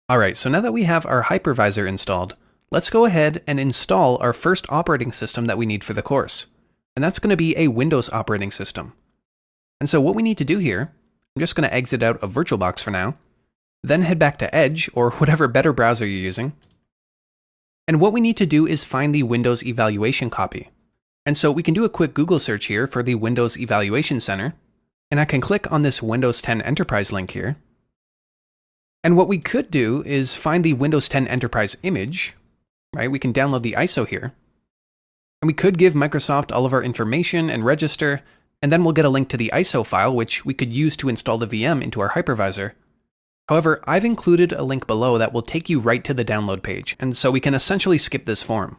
Alright, so now that we have our hypervisor installed, let's go ahead and install our first operating system that we need for the course. And that's going to be a Windows operating system. And so what we need to do here, I'm just going to exit out of VirtualBox for now, then head back to Edge or whatever better browser you're using. And what we need to do is find the Windows Evaluation copy. And so we can do a quick Google search here for the Windows Evaluation Center, and I can click on this Windows 10 Enterprise link here. And what we could do is find the Windows 10 Enterprise image, right? We can download the ISO here. And we could give Microsoft all of our information and register, and then we'll get a link to the ISO file, which we could use to install the VM into our hypervisor. However, I've included a link below that will take you right to the download page, and so we can essentially skip this form.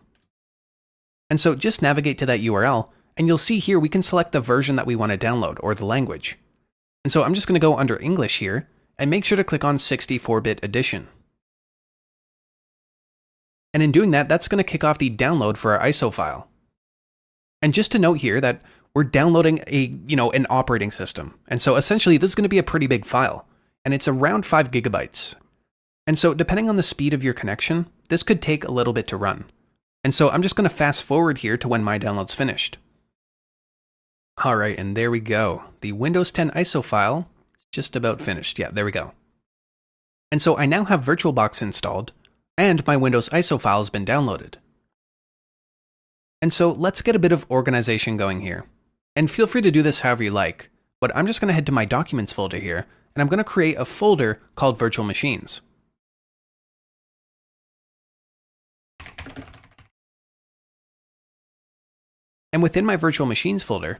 And so just navigate to that URL, and you'll see here we can select the version that we want to download, or the language. And so I'm just going to go under English here, and make sure to click on 64-bit edition. And in doing that, that's going to kick off the download for our ISO file. And just to note here that we're downloading an operating system. And so essentially this is going to be a pretty big file, and it's around 5 gigabytes. And so depending on the speed of your connection, this could take a little bit to run. And so I'm just going to fast forward here to when my download's finished. All right, and there we go. The Windows 10 ISO file just about finished. Yeah, there we go. And so I now have VirtualBox installed, and my Windows ISO file has been downloaded. And so let's get a bit of organization going here. And feel free to do this however you like, but I'm just going to head to my Documents folder here, and I'm going to create a folder called Virtual Machines. And within my Virtual Machines folder,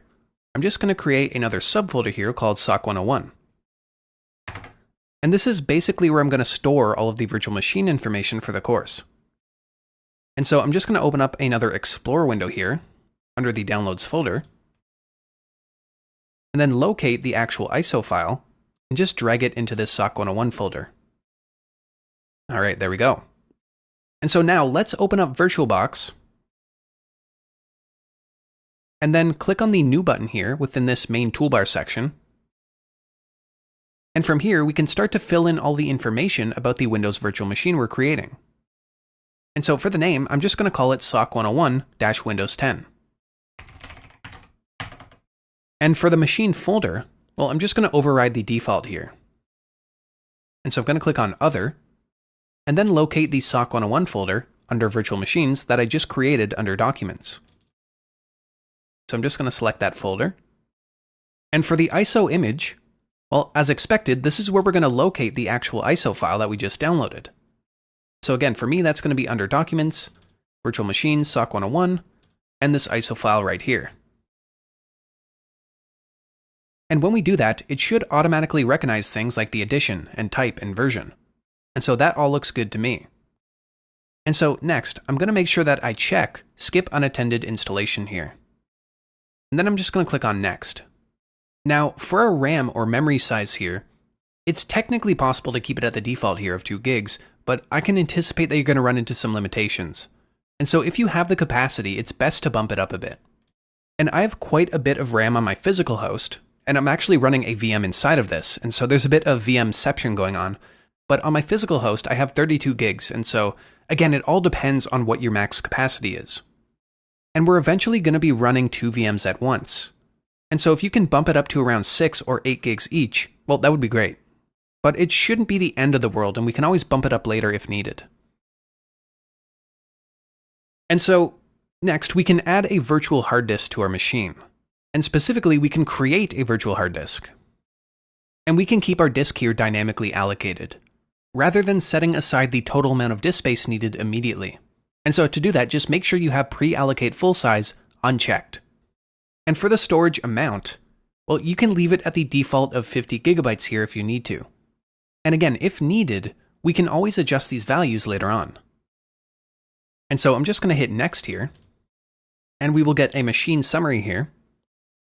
I'm just going to create another subfolder here called SOC 101. And this is basically where I'm going to store all of the virtual machine information for the course. And so I'm just going to open up another Explorer window here under the Downloads folder, and then locate the actual ISO file and just drag it into this SOC 101 folder. All right, there we go. And so now let's open up VirtualBox, and then click on the New button here within this main toolbar section. And from here, we can start to fill in all the information about the Windows virtual machine we're creating. And so for the name, I'm just going to call it SOC 101-Windows 10. And for the machine folder, well, I'm just going to override the default here. And so I'm going to click on Other, and then locate the SOC 101 folder under Virtual Machines that I just created under Documents. So I'm just going to select that folder. And for the ISO image, well, as expected, this is where we're going to locate the actual ISO file that we just downloaded. So again, for me, that's going to be under Documents, Virtual Machines, SOC 101, and this ISO file right here. And when we do that, it should automatically recognize things like the edition and type and version. And so that all looks good to me. And so next, I'm going to make sure that I check Skip Unattended Installation here. And then I'm just going to click on Next. Now, for our RAM or memory size here, it's technically possible to keep it at the default here of 2 gigs, but I can anticipate that you're going to run into some limitations. And so if you have the capacity, it's best to bump it up a bit. And I have quite a bit of RAM on my physical host, and I'm actually running a VM inside of this, and so there's a bit of VMception going on. But on my physical host, I have 32 gigs, and so, again, it all depends on what your max capacity is. And we're eventually going to be running 2 VMs at once. And so if you can bump it up to around 6 or 8 gigs each, well, that would be great. But it shouldn't be the end of the world, and we can always bump it up later if needed. And so, next, we can add a virtual hard disk to our machine. And specifically, we can create a virtual hard disk. And we can keep our disk here dynamically allocated, rather than setting aside the total amount of disk space needed immediately. And so to do that, just make sure you have pre-allocate full size unchecked. And for the storage amount, well, you can leave it at the default of 50 gigabytes here if you need to. And again, if needed, we can always adjust these values later on. And so I'm just going to hit Next here, and we will get a machine summary here.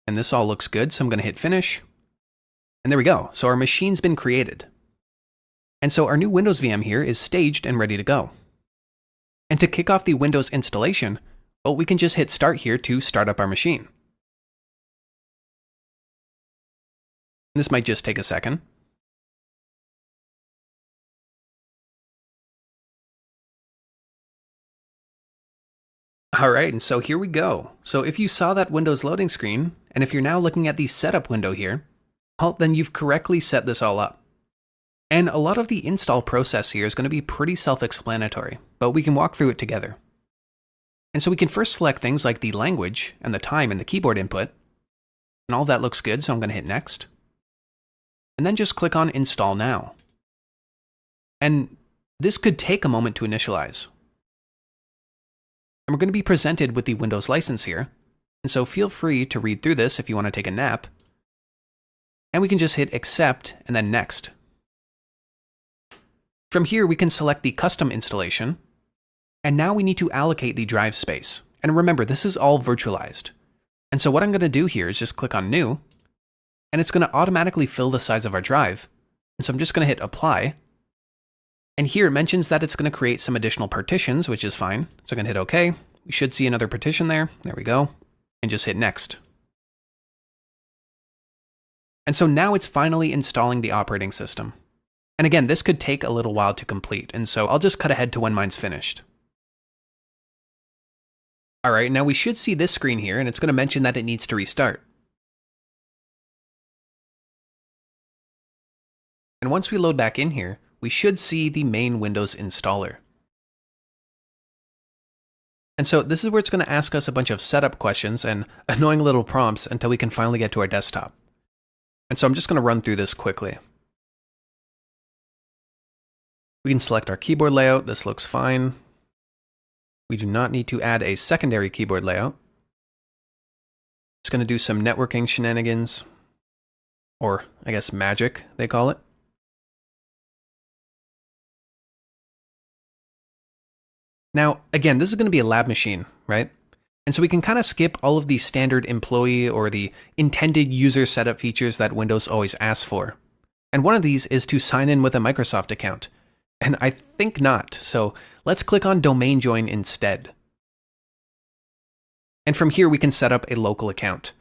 And this all looks good, so I'm going to hit Finish. And there we go. So our machine's been created. And so our new Windows VM here is staged and ready to go. And to kick off the Windows installation, well, we can just hit Start here to start up our machine. This might just take a second. All right, and so here we go. So if you saw that Windows loading screen, and if you're now looking at the setup window here, well, then you've correctly set this all up. And a lot of the install process here is going to be pretty self-explanatory, but we can walk through it together. And so we can first select things like the language and the time in the keyboard input. And all that looks good, so I'm going to hit next. And then just click on Install Now. And this could take a moment to initialize. And we're going to be presented with the Windows license here. And so feel free to read through this if you want to take a nap. And we can just hit Accept and then Next. From here, we can select the custom installation. And now we need to allocate the drive space. And remember, this is all virtualized. And so what I'm going to do here is just click on New. And it's going to automatically fill the size of our drive. And so I'm just going to hit Apply. And here it mentions that it's going to create some additional partitions, which is fine. So I'm going to hit OK. We should see another partition there. There we go. And just hit Next. And so now it's finally installing the operating system. And again, this could take a little while to complete. And so I'll just cut ahead to when mine's finished. All right, now we should see this screen here, and it's going to mention that it needs to restart. And once we load back in here, we should see the main Windows installer. And so this is where it's going to ask us a bunch of setup questions and annoying little prompts until we can finally get to our desktop. And so I'm just going to run through this quickly. We can select our keyboard layout. This looks fine. We do not need to add a secondary keyboard layout. It's going to do some networking shenanigans, or I guess magic, they call it. Now, again, this is going to be a lab machine, right? And so we can kind of skip all of the standard employee or the intended user setup features that Windows always asks for. And one of these is to sign in with a Microsoft account. And I think not, so let's click on Domain Join instead. And from here, we can set up a local account.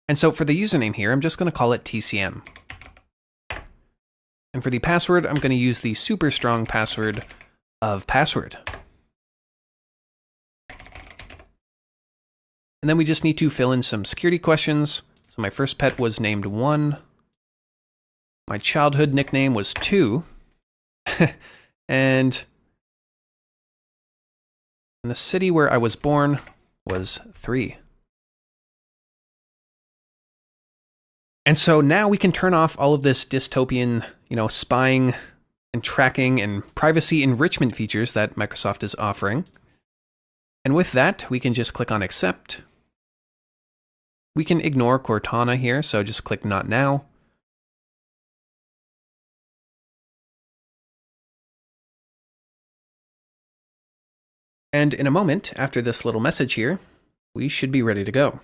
And so for the username here, I'm just going to call it TCM. And for the password, I'm going to use the super strong password of password. And then we just need to fill in some security questions. So my first pet was named 1. My childhood nickname was 2. And the city where I was born was 3. And so now we can turn off all of this dystopian, spying and tracking and privacy enrichment features that Microsoft is offering. And with that, we can just click on Accept. We can ignore Cortana here, so just click Not Now. And in a moment, after this little message here, we should be ready to go.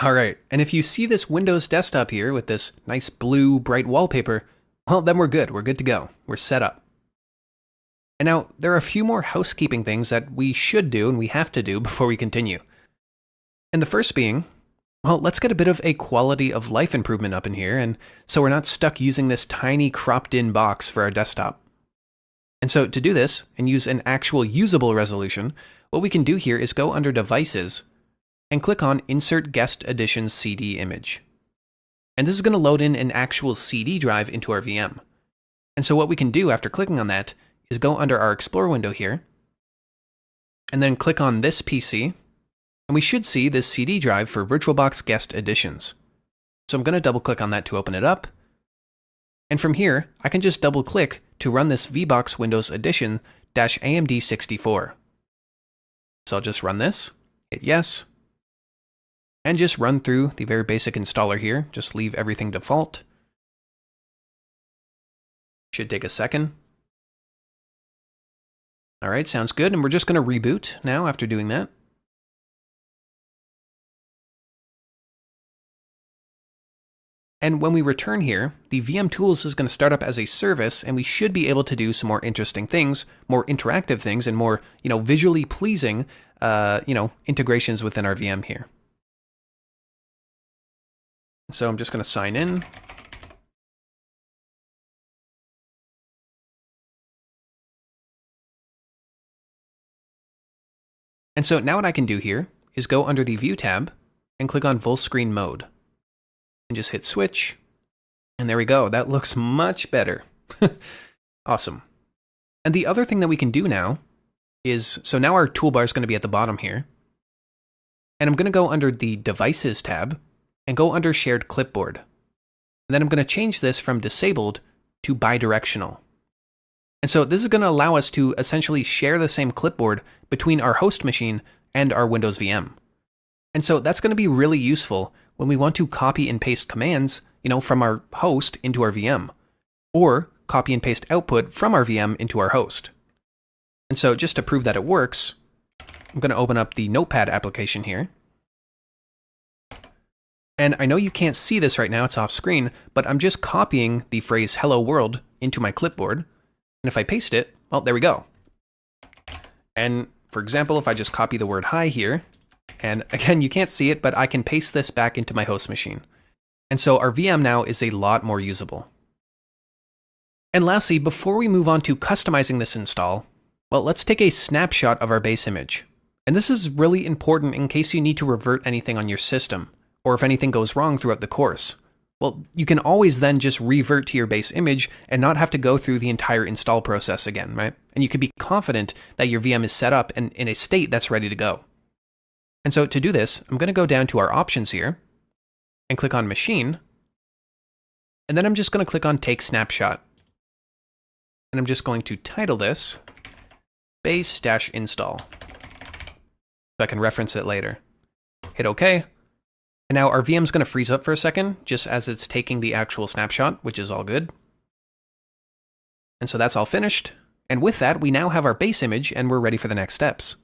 All right, and if you see this Windows desktop here with this nice blue, bright wallpaper, well, then we're good. We're good to go. We're set up. And now, there are a few more housekeeping things that we should do and we have to do before we continue. And the first being, well, let's get a bit of a quality of life improvement up in here, and so we're not stuck using this tiny cropped-in box for our desktop. And so to do this and use an actual usable resolution, what we can do here is go under Devices and click on Insert Guest Edition CD Image. And this is going to load in an actual CD drive into our VM. And so what we can do after clicking on that is go under our Explorer window here, and then click on this PC, and we should see this CD drive for VirtualBox Guest Editions. So I'm going to double click on that to open it up. And from here, I can just double click to run this VBox Windows Edition -AMD 64. So I'll just run this, hit yes, and just run through the very basic installer here. Just leave everything default. Should take a second. All right, sounds good. And we're just going to reboot now after doing that. And when we return here, the VM Tools is going to start up as a service, and we should be able to do some more interesting things, more interactive things, and more, visually pleasing, integrations within our VM here. So I'm just going to sign in. And so now what I can do here is go under the View tab and click on Full Screen Mode. And just hit Switch. And there we go. That looks much better. Awesome. And the other thing that we can do now is, so now our toolbar is going to be at the bottom here. And I'm going to go under the Devices tab and go under Shared Clipboard. And then I'm going to change this from disabled to bidirectional. And so this is going to allow us to essentially share the same clipboard between our host machine and our Windows VM. And so that's going to be really useful when we want to copy and paste commands, from our host into our VM, or copy and paste output from our VM into our host. And so just to prove that it works, I'm going to open up the Notepad application here. And I know you can't see this right now, it's off screen, but I'm just copying the phrase hello world into my clipboard. And if I paste it, well, there we go. And for example, if I just copy the word hi here, and again, you can't see it, but I can paste this back into my host machine. And so our VM now is a lot more usable. And lastly, before we move on to customizing this install, well, let's take a snapshot of our base image. And this is really important in case you need to revert anything on your system, or if anything goes wrong throughout the course. Well, you can always then just revert to your base image and not have to go through the entire install process again, right? And you can be confident that your VM is set up and in a state that's ready to go. And so to do this, I'm going to go down to our options here and click on Machine. And then I'm just going to click on Take Snapshot. And I'm just going to title this base-install so I can reference it later. Hit OK. And now our VM is going to freeze up for a second, just as it's taking the actual snapshot, which is all good. And so that's all finished. And with that, we now have our base image and we're ready for the next steps.